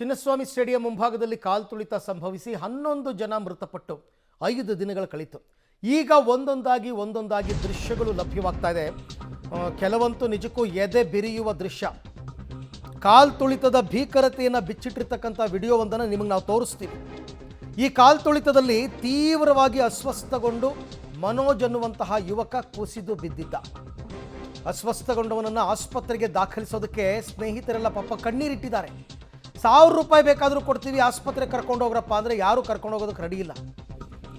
Chinnaswamy stadium ಮುಂಭಾಗದಲ್ಲಿ ಕಾಲು ತುಳಿತ ಸಂಭವಿಸಿ 11 ಜನ ಮೃತಪಟ್ಟು 5 ದಿನಗಳು ಕಳೆಯಿತು. ಈಗ ಒಂದೊಂದಾಗಿ ದೃಶ್ಯಗಳು ಲಭ್ಯವಾಗ್ತಾ ಇದೆ. ಕೆಲವಂತೂ ನಿಜಕ್ಕೂ ಎದೆ ಬಿರಿಯುವ ದೃಶ್ಯ. ಕಾಲು ತುಳಿತದ ಭೀಕರತೆಯನ್ನು ಬಿಚ್ಚಿಟ್ಟಿರ್ತಕ್ಕಂಥ ವಿಡಿಯೋವೊಂದನ್ನು ನಿಮಗೆ ನಾವು ತೋರಿಸ್ತೀವಿ. ಈ ಕಾಲು ತುಳಿತದಲ್ಲಿ ತೀವ್ರವಾಗಿ ಅಸ್ವಸ್ಥಗೊಂಡು ಮನೋಜ್ ಅನ್ನುವಂತಹ ಯುವಕ ಕುಸಿದು ಬಿದ್ದಿದ್ದ. ಅಸ್ವಸ್ಥಗೊಂಡವನನ್ನು ಆಸ್ಪತ್ರೆಗೆ ದಾಖಲಿಸೋದಕ್ಕೆ ಸ್ನೇಹಿತರೆಲ್ಲ ಪಾಪ ಕಣ್ಣೀರಿಟ್ಟಿದ್ದಾರೆ. 1000 ರೂಪಾಯಿ ಬೇಕಾದರೂ ಕೊಡ್ತೀವಿ, ಆಸ್ಪತ್ರೆಗೆ ಕರ್ಕೊಂಡು ಹೋಗ್ರಪ್ಪ ಅಂದರೆ ಯಾರೂ ಕರ್ಕೊಂಡು ಹೋಗೋದಕ್ಕೆ ರೆಡಿ ಇಲ್ಲ.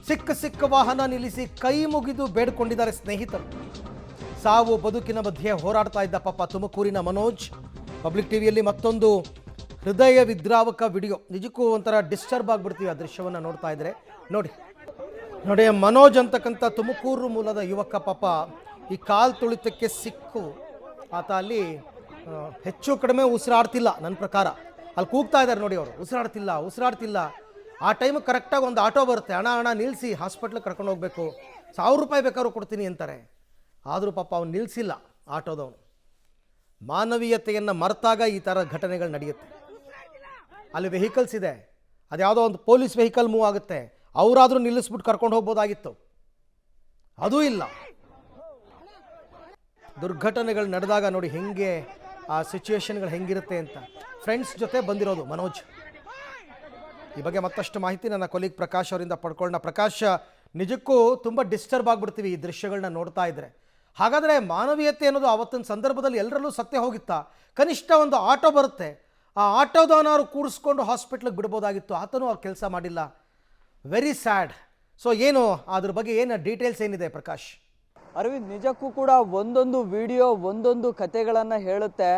ಸಿಕ್ಕ ವಾಹನ ನಿಲ್ಲಿಸಿ ಕೈ ಮುಗಿದು ಬೇಡ್ಕೊಂಡಿದ್ದಾರೆ ಸ್ನೇಹಿತರು. ಸಾವು ಬದುಕಿನ ಮಧ್ಯೆ ಹೋರಾಡ್ತಾ ಇದ್ದ ಪಾಪ ತುಮಕೂರಿನ ಮನೋಜ್. ಪಬ್ಲಿಕ್ ಟಿವಿಯಲ್ಲಿ ಮತ್ತೊಂದು ಹೃದಯ ವಿದ್ರಾವಕ ವಿಡಿಯೋ. ನಿಜಕ್ಕೂ ಒಂಥರ ಡಿಸ್ಟರ್ಬ್ ಆಗಿಬಿಡ್ತೀವಿ ಆ ದೃಶ್ಯವನ್ನು ನೋಡ್ತಾ ಇದ್ರೆ. ನೋಡಿ ಮನೋಜ್ ಅಂತಕ್ಕಂಥ ತುಮಕೂರು ಮೂಲದ ಯುವಕ ಪಾಪ ಈ ಕಾಲು ತುಳಿತಕ್ಕೆ ಸಿಕ್ಕು ಆತ ಅಲ್ಲಿ ಹೆಚ್ಚು ಕಡಿಮೆ ಉಸಿರಾಡ್ತಿಲ್ಲ. ನನ್ನ ಪ್ರಕಾರ ಅಲ್ಲಿ ಕೂಗ್ತಾ ಇದ್ದಾರೆ ನೋಡಿ, ಅವರು ಉಸಿರಾಡ್ತಿಲ್ಲ. ಆ ಟೈಮ್ ಕರೆಕ್ಟಾಗಿ ಒಂದು ಆಟೋ ಬರುತ್ತೆ, ಹಣ ನಿಲ್ಲಿಸಿ ಹಾಸ್ಪಿಟ್ಲಿಗೆ ಕರ್ಕೊಂಡು ಹೋಗಬೇಕು, 1000 ರೂಪಾಯಿ ಬೇಕಾದ್ರೂ ಕೊಡ್ತೀನಿ ಅಂತಾರೆ. ಆದರೂ ಪಾಪ ಅವ್ನು ನಿಲ್ಲಿಸಿಲ್ಲ ಆಟೋದವನು. ಮಾನವೀಯತೆಯನ್ನು ಮರೆತಾಗ ಈ ಥರ ಘಟನೆಗಳು ನಡೆಯುತ್ತೆ. ಅಲ್ಲಿ ವೆಹಿಕಲ್ಸ್ ಇದೆ, ಅದ್ಯಾವುದೋ ಒಂದು ಪೊಲೀಸ್ ವೆಹಿಕಲ್ ಮೂವ್ ಆಗುತ್ತೆ, ಅವರಾದರೂ ನಿಲ್ಲಿಸ್ಬಿಟ್ಟು ಕರ್ಕೊಂಡು ಹೋಗ್ಬೋದಾಗಿತ್ತು, ಅದೂ ಇಲ್ಲ. ದುರ್ಘಟನೆಗಳು ನಡೆದಾಗ ನೋಡಿ ಹೆಂಗೆ ಆ ಸಿಚುವೇಶನ್ಗಳು ಹೆಂಗಿರುತ್ತೆ ಅಂತ. ಫ್ರೆಂಡ್ಸ್ ಜೊತೆ ಬಂದಿರೋದು ಮನೋಜ್. ಈ ಬಗ್ಗೆ ಮತ್ತಷ್ಟು ಮಾಹಿತಿ ನನ್ನ ಕೊಲೀಗ್ ಪ್ರಕಾಶ್ ಅವರಿಂದ ಪಡ್ಕೊಳ್ಳೋಣ. ಪ್ರಕಾಶ್, ನಿಜಕ್ಕೂ ತುಂಬ ಡಿಸ್ಟರ್ಬ್ ಆಗಿಬಿಡ್ತೀವಿ ಈ ದೃಶ್ಯಗಳನ್ನ ನೋಡ್ತಾ ಇದ್ರೆ. ಹಾಗಾದರೆ ಮಾನವೀಯತೆ ಅನ್ನೋದು ಆವತ್ತಿನ ಸಂದರ್ಭದಲ್ಲಿ ಎಲ್ಲರಲ್ಲೂ ಸತ್ಯ ಹೋಗಿತ್ತಾ? ಕನಿಷ್ಠ ಒಂದು ಆಟೋ ಬರುತ್ತೆ, ಆ ಆಟೋದವನಾದ್ರು ಕೂಡಿಸ್ಕೊಂಡು ಹಾಸ್ಪಿಟ್ಲಿಗೆ ಬಿಡ್ಬೋದಾಗಿತ್ತು, ಆತನೂ ಆ ಕೆಲಸ ಮಾಡಿಲ್ಲ. Very sad. ಸೊ ಏನು ಅದ್ರ ಬಗ್ಗೆ ಏನು ಡೀಟೇಲ್ಸ್ ಏನಿದೆ ಪ್ರಕಾಶ್? ಅರವಿಂದ್, ನಿಜಕ್ಕೂ ಕೂಡ ಒಂದೊಂದು ವಿಡಿಯೋ ಒಂದೊಂದು ಕಥೆಗಳನ್ನು ಹೇಳುತ್ತೆ.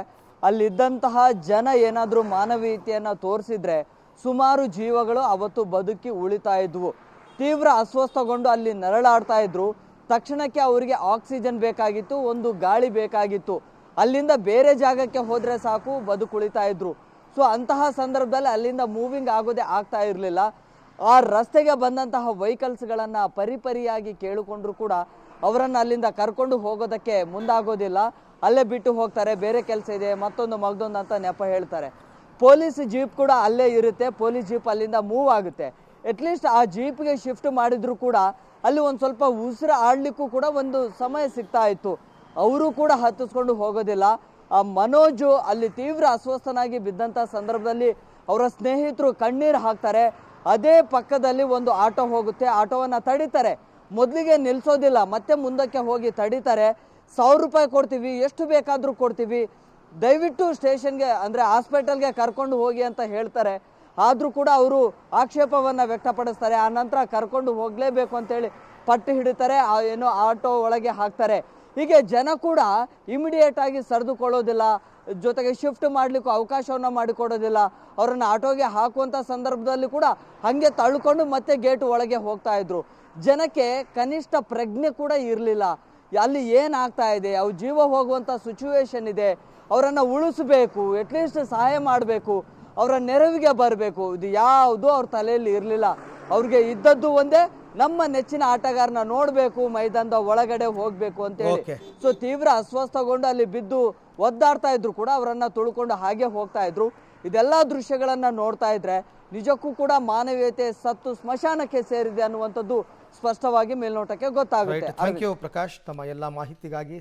ಅಲ್ಲಿದ್ದಂತಹ ಜನ ಏನಾದರೂ ಮಾನವೀಯತೆಯನ್ನು ತೋರಿಸಿದ್ರೆ ಸುಮಾರು ಜೀವಗಳು ಅವತ್ತು ಬದುಕಿ ಉಳಿತಾ ಇದ್ವು. ತೀವ್ರ ಅಸ್ವಸ್ಥಗೊಂಡು ಅಲ್ಲಿ ನರಳಾಡ್ತಾ ಇದ್ರು. ತಕ್ಷಣಕ್ಕೆ ಅವರಿಗೆ ಆಕ್ಸಿಜನ್ ಬೇಕಾಗಿತ್ತು, ಒಂದು ಗಾಳಿ ಬೇಕಾಗಿತ್ತು. ಅಲ್ಲಿಂದ ಬೇರೆ ಜಾಗಕ್ಕೆ ಹೋದರೆ ಸಾಕು ಬದುಕುಳಿತಾ ಇದ್ರು. ಸೊ ಅಂತಹ ಸಂದರ್ಭದಲ್ಲಿ ಅಲ್ಲಿಂದ ಮೂವಿಂಗ್ ಆಗೋದೇ ಆಗ್ತಾ ಇರಲಿಲ್ಲ. ಆ ರಸ್ತೆಗೆ ಬಂದಂತಹ ವೆಹಿಕಲ್ಸ್ಗಳನ್ನು ಪರಿಯಾಗಿ ಕೇಳಿಕೊಂಡ್ರು ಕೂಡ ಅವರನ್ನು ಅಲ್ಲಿಂದ ಕರ್ಕೊಂಡು ಹೋಗೋದಕ್ಕೆ ಮುಂದಾಗೋದಿಲ್ಲ. ಅಲ್ಲೇ ಬಿಟ್ಟು ಹೋಗ್ತಾರೆ, ಬೇರೆ ಕೆಲಸ ಇದೆ, ಮಗದೊಂದು ಅಂತ ನೆಪ ಹೇಳ್ತಾರೆ. ಪೊಲೀಸ್ ಜೀಪ್ ಕೂಡ ಅಲ್ಲೇ ಇರುತ್ತೆ, ಪೊಲೀಸ್ ಜೀಪ್ ಅಲ್ಲಿಂದ ಮೂವ್ ಆಗುತ್ತೆ. ಅಟ್ಲೀಸ್ಟ್ ಆ ಜೀಪ್ಗೆ ಶಿಫ್ಟ್ ಮಾಡಿದ್ರು ಕೂಡ ಅಲ್ಲಿ ಒಂದು ಸ್ವಲ್ಪ ಉಸಿರು ಆಡಲಿಕ್ಕೂ ಕೂಡ ಒಂದು ಸಮಯ ಸಿಗ್ತಾ ಇತ್ತು. ಅವರು ಕೂಡ ಹತ್ತಿಸ್ಕೊಂಡು ಹೋಗೋದಿಲ್ಲ. ಆ ಮನೋಜು ಅಲ್ಲಿ ತೀವ್ರ ಅಸ್ವಸ್ಥನಾಗಿ ಬಿದ್ದಂಥ ಸಂದರ್ಭದಲ್ಲಿ ಅವರ ಸ್ನೇಹಿತರು ಕಣ್ಣೀರು ಹಾಕ್ತಾರೆ. ಅದೇ ಪಕ್ಕದಲ್ಲಿ ಒಂದು ಆಟೋ ಹೋಗುತ್ತೆ, ಆಟೋವನ್ನು ತಡೀತಾರೆ. ಮೊದಲಿಗೆ ನಿಲ್ಲಿಸೋದಿಲ್ಲ, ಮತ್ತೆ ಮುಂದಕ್ಕೆ ಹೋಗಿ ತಡೀತಾರೆ. 1000 ರೂಪಾಯಿ ಕೊಡ್ತೀವಿ, ಎಷ್ಟು ಬೇಕಾದರೂ ಕೊಡ್ತೀವಿ, ದಯವಿಟ್ಟು ಸ್ಟೇಷನ್ಗೆ ಅಂದರೆ ಹಾಸ್ಪಿಟಲ್ಗೆ ಕರ್ಕೊಂಡು ಹೋಗಿ ಅಂತ ಹೇಳ್ತಾರೆ. ಆದರೂ ಕೂಡ ಅವರು ಆಕ್ಷೇಪವನ್ನು ವ್ಯಕ್ತಪಡಿಸ್ತಾರೆ. ಆ ನಂತರ ಕರ್ಕೊಂಡು ಹೋಗಲೇಬೇಕು ಅಂತೇಳಿ ಪಟ್ಟು ಹಿಡಿತಾರೆ, ಏನೋ ಆಟೋ ಒಳಗೆ ಹಾಕ್ತಾರೆ. ಹೀಗೆ ಜನ ಕೂಡ ಇಮಿಡಿಯೇಟ್ ಆಗಿ ಸರಿದುಕೊಳ್ಳೋದಿಲ್ಲ, ಜೊತೆಗೆ ಶಿಫ್ಟ್ ಮಾಡಲಿಕ್ಕೂ ಅವಕಾಶವನ್ನು ಮಾಡಿಕೊಡೋದಿಲ್ಲ. ಅವರನ್ನು ಆಟೋಗೆ ಹಾಕುವಂಥ ಸಂದರ್ಭದಲ್ಲಿ ಕೂಡ ಹಾಗೆ ತಳ್ಕೊಂಡು ಮತ್ತೆ ಗೇಟ್ ಒಳಗೆ ಹೋಗ್ತಾ ಇದ್ರು. ಜನಕ್ಕೆ ಕನಿಷ್ಠ ಪ್ರಜ್ಞೆ ಕೂಡ ಇರಲಿಲ್ಲ. ಅಲ್ಲಿ ಏನಾಗ್ತಾ ಇದೆ, ಅವ್ರ ಜೀವ ಹೋಗುವಂಥ ಸಿಚುವೇಶನ್ ಇದೆ, ಅವರನ್ನು ಉಳಿಸಬೇಕು, ಅಟ್ಲೀಸ್ಟ್ ಸಹಾಯ ಮಾಡಬೇಕು, ಅವರ ನೆರವಿಗೆ ಬರಬೇಕು, ಇದು ಯಾವುದು ಅವ್ರ ತಲೆಯಲ್ಲಿ ಇರಲಿಲ್ಲ. ಅವ್ರಿಗೆ ಇದ್ದದ್ದು ಒಂದೇ, ನಮ್ಮ ನೆಚ್ಚಿನ ಆಟಗಾರನ ನೋಡಬೇಕು, ಮೈದಾನದ ಒಳಗಡೆ ಹೋಗಬೇಕು ಅಂತೇಳಿ. ಸೊ ತೀವ್ರ ಅಸ್ವಸ್ಥಗೊಂಡು ಅಲ್ಲಿ ಬಿದ್ದು ಒದ್ದಾಡ್ತಾ ಇದ್ರು ಕೂಡ ಅವರನ್ನು ತುಳ್ಕೊಂಡು ಹಾಗೆ ಹೋಗ್ತಾ ಇದ್ರು. ಇದೆಲ್ಲ ದೃಶ್ಯಗಳನ್ನು ನೋಡ್ತಾ ಇದ್ರೆ ನಿಜಕ್ಕೂ ಕೂಡ ಮಾನವೀಯತೆ ಸತ್ತು ಸ್ಮಶಾನಕ್ಕೆ ಸೇರಿದೆ ಅನ್ನುವಂಥದ್ದು ಸ್ಪಷ್ಟವಾಗಿ ಮೇಲ್ನೋಟಕ್ಕೆ ಗೊತ್ತಾಗುತ್ತೆ. ಥ್ಯಾಂಕ್ ಯು ಪ್ರಕಾಶ್, ತಮ್ಮ ಎಲ್ಲ ಮಾಹಿತಿಗಾಗಿ.